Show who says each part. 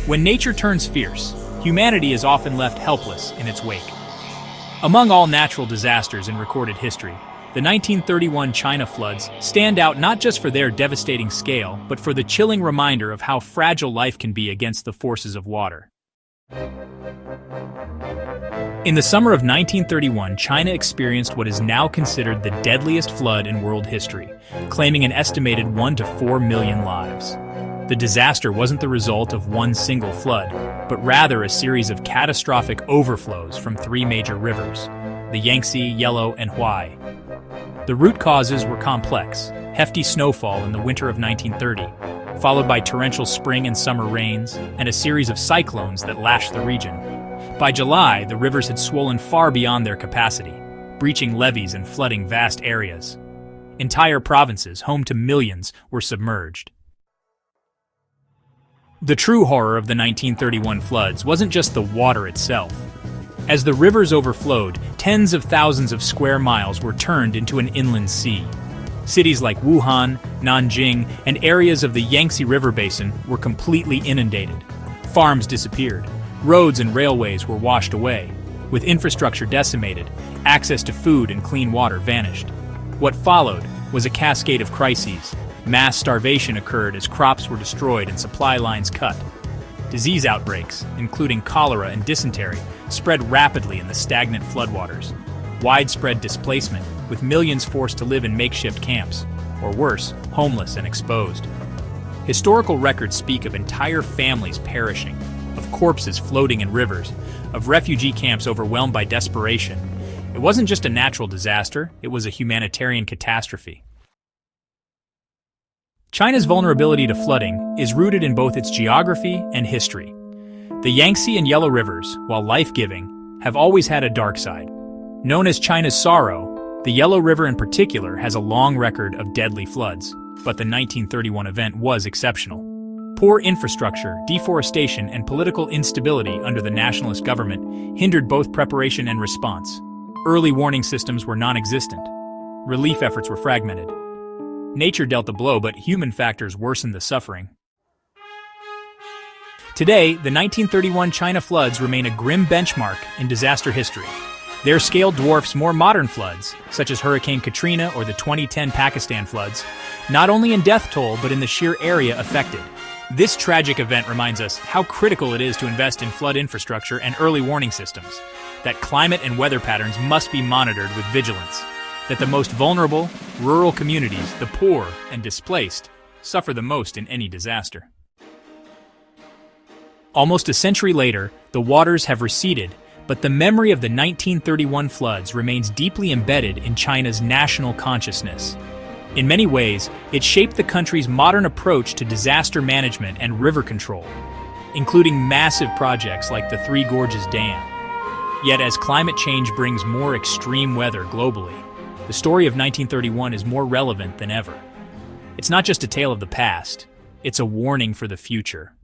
Speaker 1: When nature turns fierce, humanity is often left helpless in its wake. Among all natural disasters in recorded history, the 1931 China floods stand out not just for their devastating scale, but for the chilling reminder of how fragile life can be against the forces of water. In the summer of 1931, China experienced what is now considered the deadliest flood in world history, claiming an estimated 1 to 4 million lives. The disaster wasn't the result of one single flood, but rather a series of catastrophic overflows from three major rivers, the Yangtze, Yellow, and Huai. The root causes were complex: hefty snowfall in the winter of 1930, followed by torrential spring and summer rains, and a series of cyclones that lashed the region. By July, the rivers had swollen far beyond their capacity, breaching levees and flooding vast areas. Entire provinces, home to millions, were submerged. The true horror of the 1931 floods wasn't just the water itself. As the rivers overflowed, tens of thousands of square miles were turned into an inland sea. Cities like Wuhan, Nanjing, and areas of the Yangtze River basin were completely inundated. Farms disappeared. Roads and railways were washed away. With infrastructure decimated, access to food and clean water vanished. What followed was a cascade of crises. Mass starvation occurred as crops were destroyed and supply lines cut. Disease outbreaks, including cholera and dysentery, spread rapidly in the stagnant floodwaters. Widespread displacement, with millions forced to live in makeshift camps, or worse, homeless and exposed. Historical records speak of entire families perishing, of corpses floating in rivers, of refugee camps overwhelmed by desperation. It wasn't just a natural disaster, it was a humanitarian catastrophe. China's vulnerability to flooding is rooted in both its geography and history. The Yangtze and Yellow rivers, while life-giving, have always had a dark side. Known as China's sorrow, the Yellow River in particular has a long record of deadly floods, but the 1931 event was exceptional. Poor infrastructure, deforestation, and political instability under the nationalist government hindered both preparation and response. Early warning systems were non-existent. Relief efforts were fragmented. Nature dealt the blow, but human factors worsened the suffering. Today, the 1931 China floods remain a grim benchmark in disaster history. Their scale dwarfs more modern floods, such as Hurricane Katrina or the 2010 Pakistan floods, not only in death toll but in the sheer area affected. This tragic event reminds us how critical it is to invest in flood infrastructure and early warning systems, that climate and weather patterns must be monitored with vigilance, that the most vulnerable, rural communities, the poor and displaced, suffer the most in any disaster. Almost a century later, the waters have receded, but the memory of the 1931 floods remains deeply embedded in China's national consciousness. In many ways, it shaped the country's modern approach to disaster management and river control, including massive projects like the Three Gorges Dam. Yet as climate change brings more extreme weather globally, the story of 1931 is more relevant than ever. It's not just a tale of the past, it's a warning for the future.